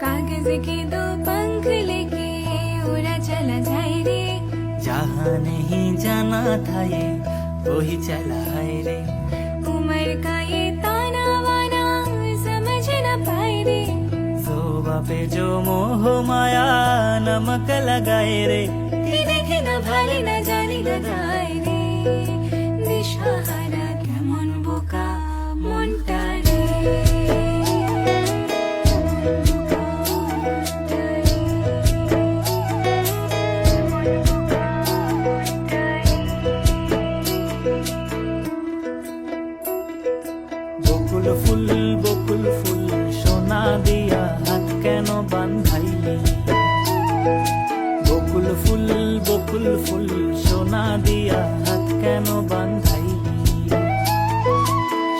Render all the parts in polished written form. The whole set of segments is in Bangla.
कागज के दो पंख लेके उड़ा चला जाए रे। जहाँ नहीं जाना था ये वही चला है रे। उम्र का ये ताना वाना समझ न पाए रे। जोबा पे जो मोह माया नमक लगाए रे। कि देखे न भाले न जाने लगाए रे। दिशाहारा केमन बोका মনটা রে। বকুল ফুল সোনা দিয়া হাত কেন বান্ধাইলি। বকুল ফুল সোনা দিয়া হাত কেন বান্ধাইলি।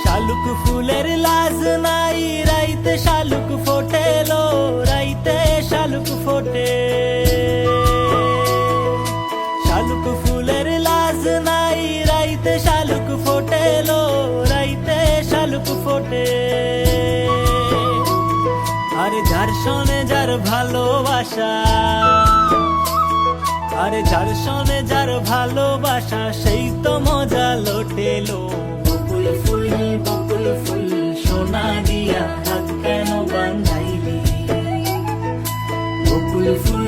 শালুক ফুলের লাজ নাই রাইতে শালুক ফোটেলো। রাইতে শালুক ফোটে। শালুক ফুলের লাজ নাই রাইতে শালুক ফোটেলো। রাইতে শালুক ফোটে। আরে যার শোনে যার ভালোবাসা। আরে যার শোনে যার ভালোবাসা সেই তো মজা লোটেলো। বকুল ফুল সোনা দিয়া হাত কেন বান্ধাইলি। বকুল ফুল